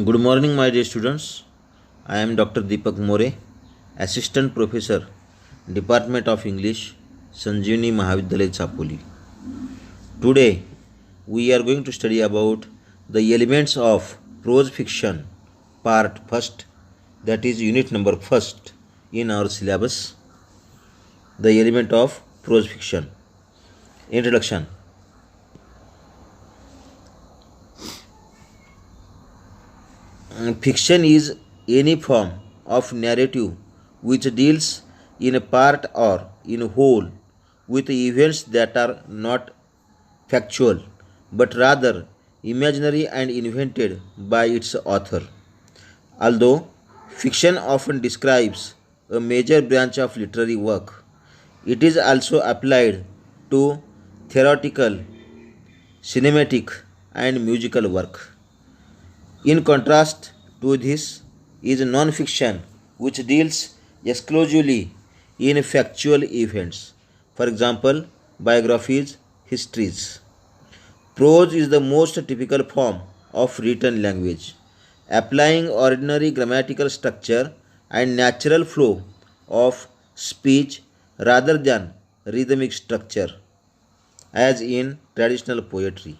Good morning, my dear students. I am Dr. Deepak More, Assistant Professor, Department of English, Sanjeevanee Mahavidyalaya, Chapoli. Today, we are going to study about the elements of prose fiction, part first, that is unit number first in our syllabus. The element of prose fiction. Introduction. Fiction is any form of narrative which deals in a part or in a whole with events that are not factual but rather imaginary and invented by its author. Although fiction often describes a major branch of literary work, it is also applied to theatrical, cinematic, and musical work. In contrast to this is non-fiction, which deals exclusively in factual events, for example, biographies, histories. Prose is the most typical form of written language, applying ordinary grammatical structure and natural flow of speech rather than rhythmic structure, as in traditional poetry.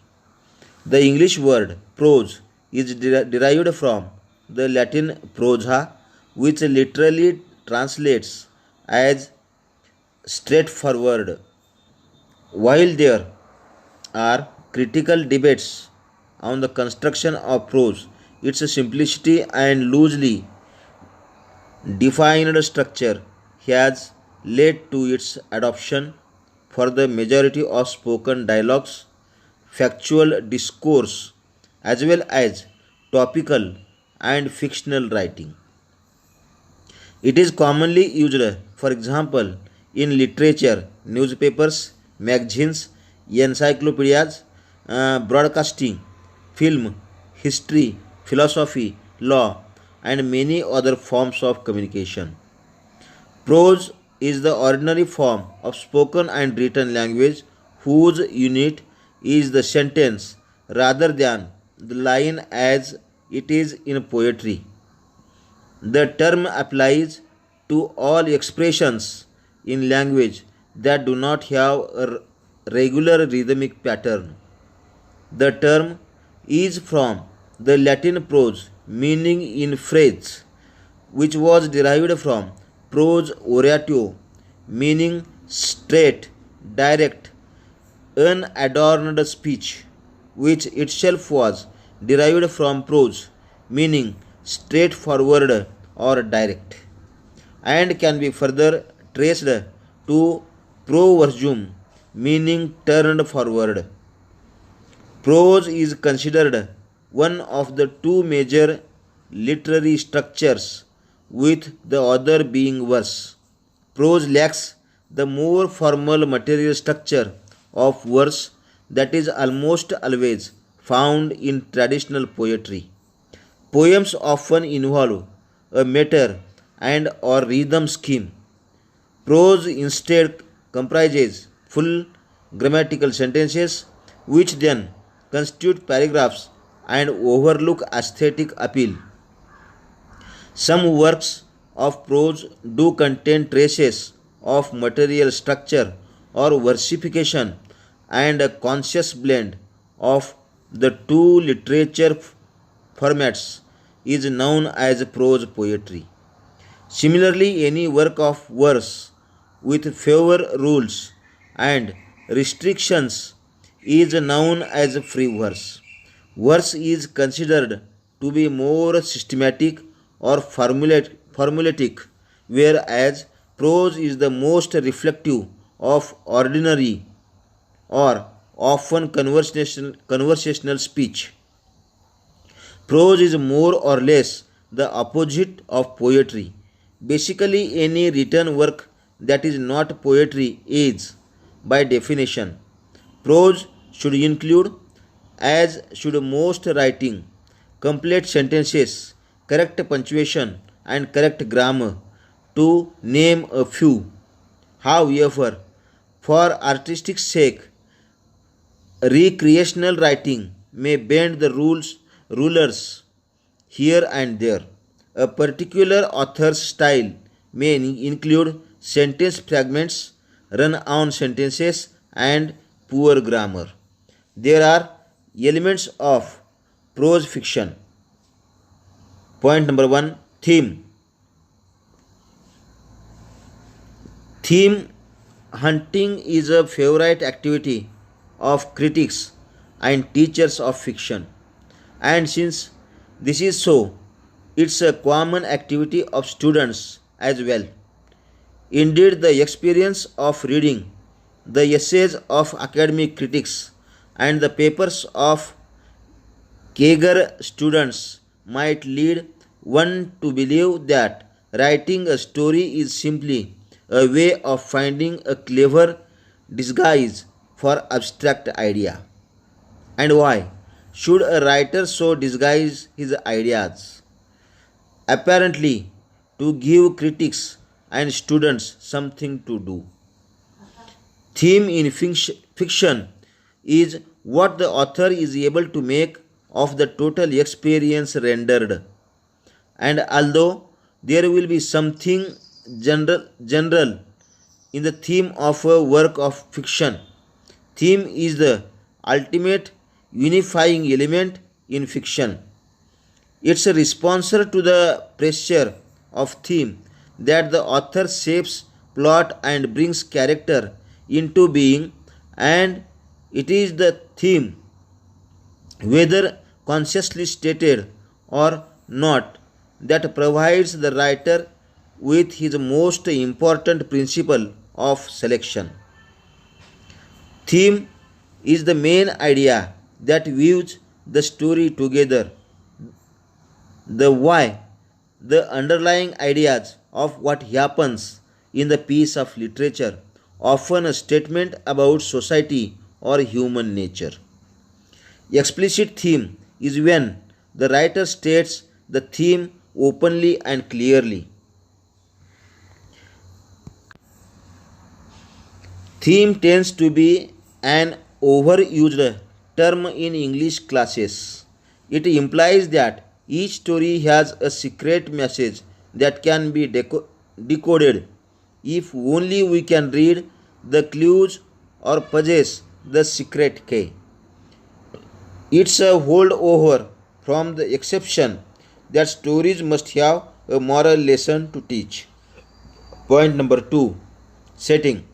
The English word prose is derived from the Latin prosa, which literally translates as straightforward. While there are critical debates on the construction of prose, its simplicity and loosely defined structure has led to its adoption for the majority of spoken dialogues, factual discourse, as well as topical and fictional writing. It is commonly used, for example, in literature, newspapers, magazines, encyclopedias, broadcasting, film, history, philosophy, law, and many other forms of communication. Prose is the ordinary form of spoken and written language whose unit is the sentence rather than the line as it is in poetry. The term applies to all expressions in language that do not have a regular rhythmic pattern. The term is from the Latin prose, meaning in phrase, which was derived from prose oratio, meaning straight, direct, unadorned speech, which itself was derived from prose, meaning straightforward or direct, and can be further traced to proversum, meaning turned forward. Prose is considered one of the two major literary structures, with the other being verse. Prose lacks the more formal material structure of verse that is almost always found in traditional poetry. Poems often involve a meter and or rhythm scheme. Prose instead comprises full grammatical sentences which then constitute paragraphs and overlook aesthetic appeal. Some works of prose do contain traces of material structure or versification, and a conscious blend of the two literature formats is known as prose poetry. Similarly, any work of verse with fewer rules and restrictions is known as free verse. Verse is considered to be more systematic or formulaic, whereas prose is the most reflective of ordinary or often conversational speech. Prose is more or less the opposite of poetry. Basically, any written work that is not poetry is, by definition, prose should include, as should most writing, complete sentences, correct punctuation, and correct grammar, to name a few. However, for artistic sake, recreational writing may bend the rulers here and there. A particular author's style may include sentence fragments, run on sentences, and poor grammar. There are elements of prose fiction. Point number 1, theme. Theme hunting is a favorite activity of critics and teachers of fiction. And since this is so, it's a common activity of students as well. Indeed, the experience of reading the essays of academic critics and the papers of Kager students might lead one to believe that writing a story is simply a way of finding a clever disguise for abstract idea. And why should a writer so disguise his ideas? Apparently, to give critics and students something to do. Theme in fiction is what the author is able to make of the total experience rendered. And although there will be something general in the theme of a work of fiction, theme is the ultimate unifying element in fiction. It's a response to the pressure of theme that the author shapes plot and brings character into being, and it is the theme, whether consciously stated or not, that provides the writer with his most important principle of selection. Theme is the main idea that weaves the story together. The why, the underlying ideas of what happens in the piece of literature, often a statement about society or human nature. Explicit theme is when the writer states the theme openly and clearly. Theme tends to be an overused term in English classes. It implies that each story has a secret message that can be decoded if only we can read the clues or possess the secret key. It's a holdover from the exception that stories must have a moral lesson to teach. Point number 2, setting.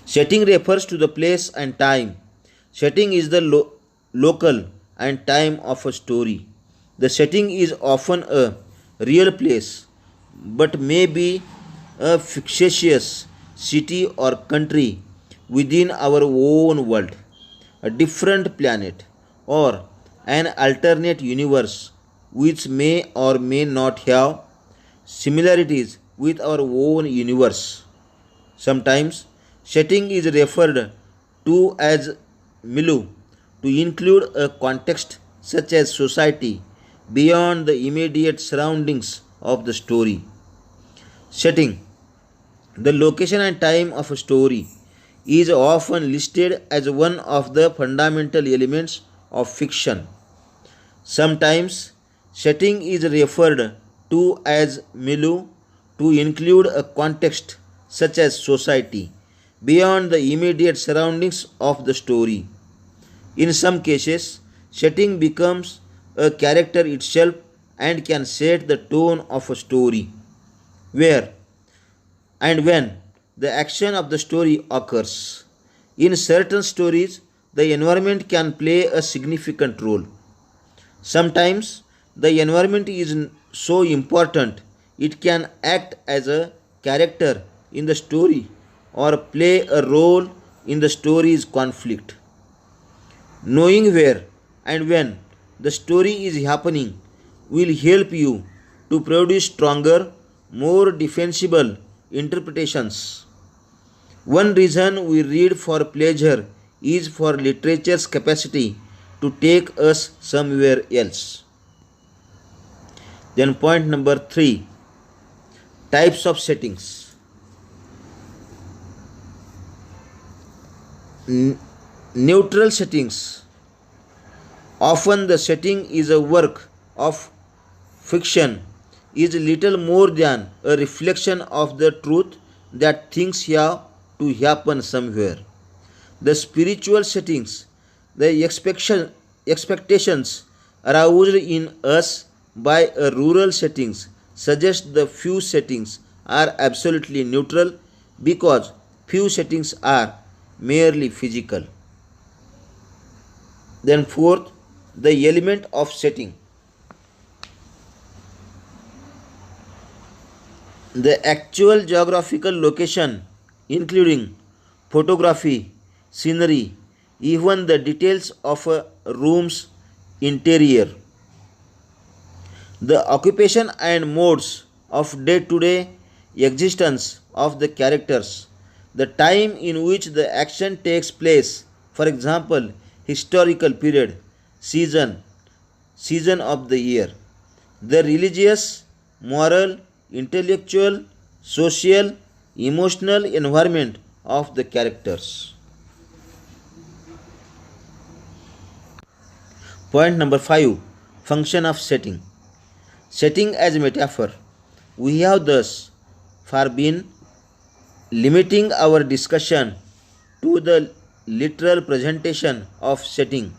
Setting refers to the place and time. Setting is the local and time of a story. The setting is often a real place, but may be a fictitious city or country within our own world, a different planet, or an alternate universe which may or may not have similarities with our own universe. Sometimes setting is referred to as milieu to include a context such as society beyond the immediate surroundings of the story. Setting, the location and time of a story, is often listed as one of the fundamental elements of fiction. Sometimes setting is referred to as milieu to include a context such as society beyond the immediate surroundings of the story. In some cases, setting becomes a character itself and can set the tone of a story. Where and when the action of the story occurs. In certain stories, the environment can play a significant role. Sometimes, the environment is so important it can act as a character in the story or play a role in the story's conflict. Knowing where and when the story is happening will help you to produce stronger, more defensible interpretations. One reason we read for pleasure is for literature's capacity to take us somewhere else. Then, point number 3, types of settings. Neutral settings. Often the setting is a work of fiction is little more than a reflection of the truth that things have to happen somewhere. The spiritual settings, the expectations aroused in us by a rural settings suggest the few settings are absolutely neutral because few settings are merely physical. Then fourth, the element of setting. The actual geographical location, including photography, scenery, even the details of a room's interior, the occupation and modes of day to day existence of the characters, the time in which the action takes place, for example, historical period, season, season of the year, the religious, moral, intellectual, social, emotional environment of the characters. Point number 5, function of setting. Setting as metaphor. We have thus far been limiting our discussion to the literal presentation of setting.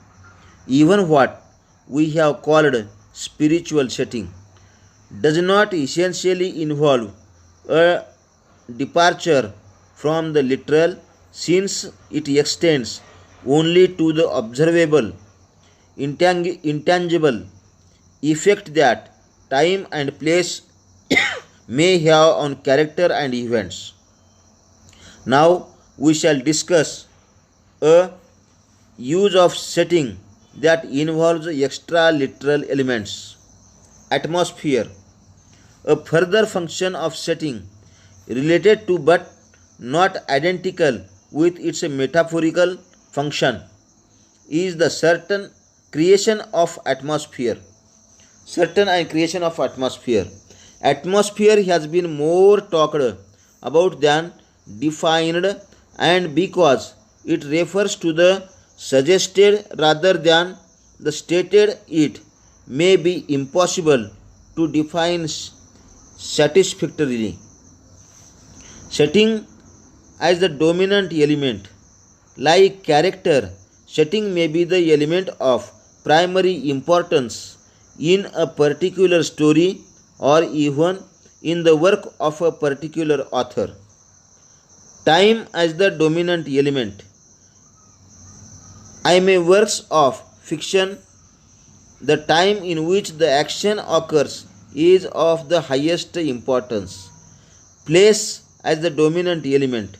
Even what we have called spiritual setting does not essentially involve a departure from the literal, since it extends only to the observable, intangible effect that time and place may have on character and events. Now we shall discuss a use of setting that involves extra literal elements. Atmosphere, a further function of setting related to but not identical with its metaphorical function, is the certain creation of atmosphere. Certain and creation of atmosphere. Atmosphere has been more talked about than defined, and because it refers to the suggested rather than the stated, it may be impossible to define satisfactorily. Setting as the dominant element. Like character, setting may be the element of primary importance in a particular story or even in the work of a particular author. Time as the dominant element. I may works of fiction, the time in which the action occurs is of the highest importance. Place as the dominant element.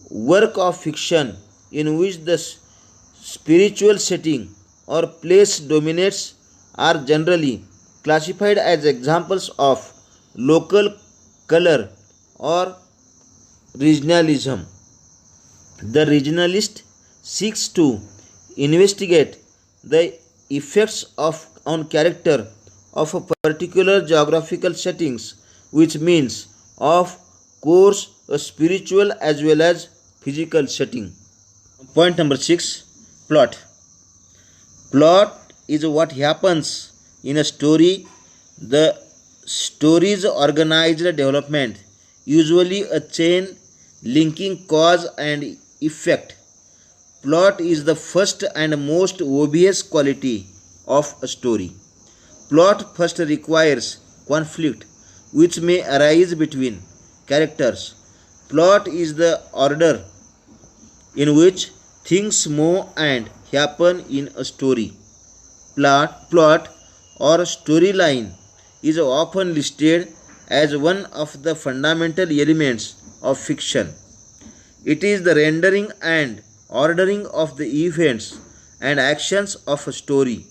Work of fiction in which the spiritual setting or place dominates are generally classified as examples of local color or regionalism. The regionalist seeks to investigate the effects of on character of a particular geographical settings, which means of course a spiritual as well as physical setting. Point number 6, plot. Plot is what happens in a story. The story's organized development, usually a chain linking cause and effect. Plot is the first and most obvious quality of a story. Plot first requires conflict which may arise between characters. Plot is the order in which things move and happen in a story. Plot or storyline is often listed as one of the fundamental elements of fiction. It is the rendering and ordering of the events and actions of a story.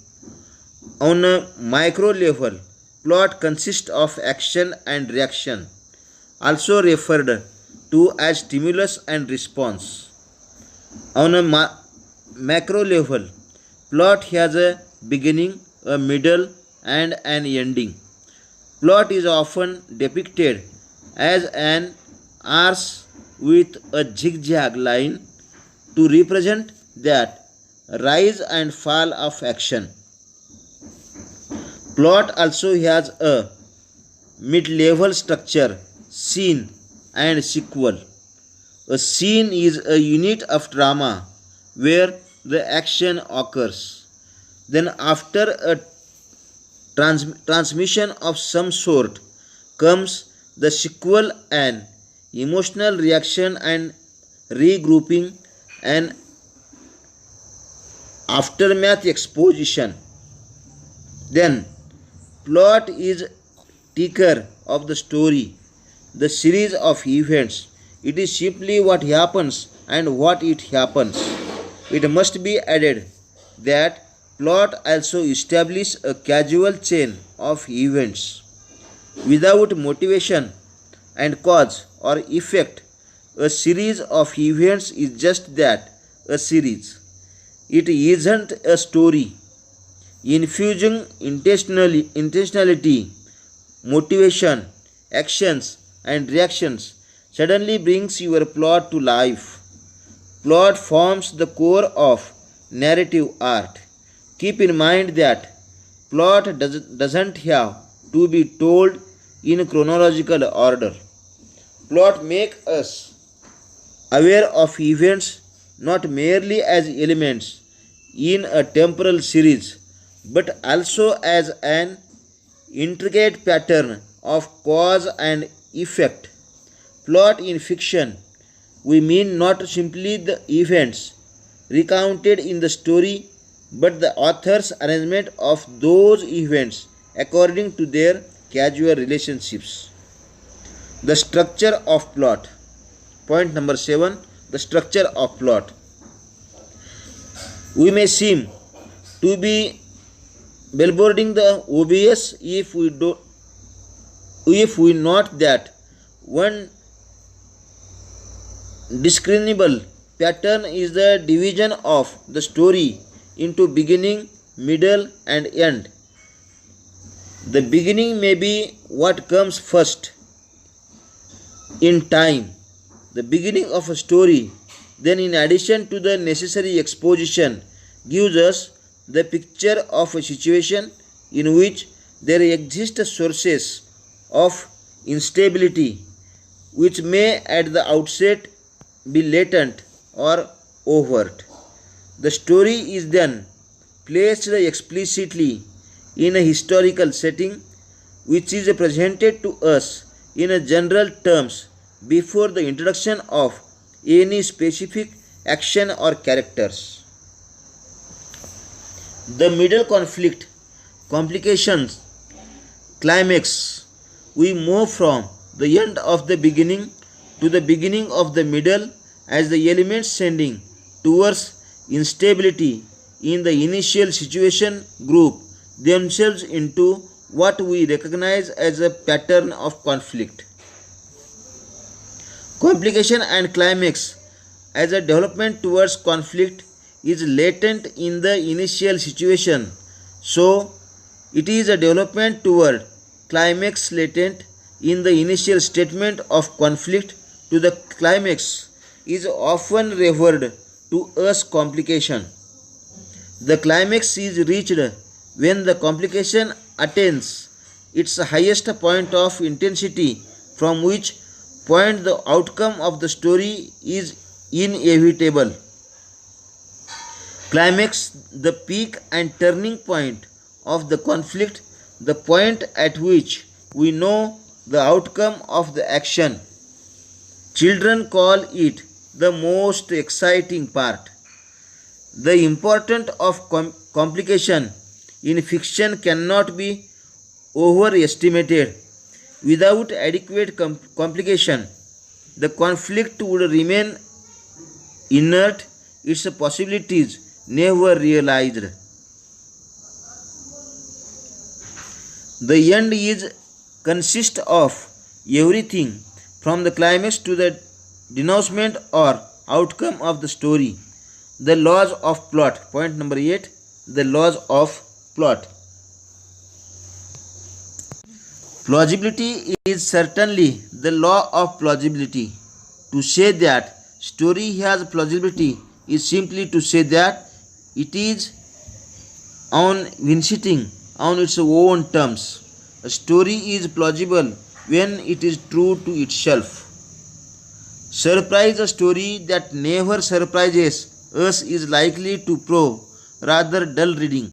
On a micro level, plot consists of action and reaction, also referred to as stimulus and response. On a macro level, plot has a beginning, a middle, and an ending. Plot is often depicted as an arc with a zigzag line to represent that rise and fall of action. Plot also has a mid-level structure, scene and sequel. A scene is a unit of drama where the action occurs. Then after a transmission of some sort comes the sequel, an emotional reaction and regrouping, and aftermath exposition. Then plot is ticker of the story, the series of events. It is simply what happens and what it happens. It must be added that plot also establishes a causal chain of events. Without motivation and cause or effect, a series of events is just that, a series. It isn't a story. Infusing intentionality, motivation, actions, and reactions suddenly brings your plot to life. Plot forms the core of narrative art. Keep in mind that plot doesn't have to be told in chronological order. Plot make us aware of events not merely as elements in a temporal series but also as an intricate pattern of cause and effect. Plot in fiction, we mean not simply the events recounted in the story but the author's arrangement of those events according to their causal relationships. The structure of plot. Point number 7. The structure of plot. We may seem to be billboarding the obvious if we note that one discernible pattern is the division of the story into beginning, middle, and end. The beginning may be what comes first in time, the beginning of a story, then in addition to the necessary exposition, gives us the picture of a situation in which there exist sources of instability which may at the outset be latent or overt. The story is then placed explicitly in a historical setting which is presented to us in a general terms before the introduction of any specific action or characters. The middle conflict, complications, climax. We move from the end of the beginning to the beginning of the middle as the elements tending towards instability in the initial situation group themselves into what we recognize as a pattern of conflict. Complication and climax as a development towards conflict is latent in the initial situation, so it is a development toward climax latent in the initial statement of conflict to the climax is often referred to as complication. The climax is reached when the complication attains its highest point of intensity, from which point the outcome of the story is inevitable. Climax, the peak and turning point of the conflict, the point at which we know the outcome of the action. Children call it the most exciting part. The importance of complication in fiction cannot be overestimated. Without adequate complication, the conflict would remain inert, its possibilities never realized. The end is consists of everything from the climax to the denouncement or outcome of the story. The laws of plot. Point number 8. The laws of plot. Plausibility is certainly the law of plausibility. To say that story has plausibility is simply to say that It is on visiting on its own terms. A story is plausible when it is true to itself. Surprise, a story that never surprises us is likely to prove rather dull reading.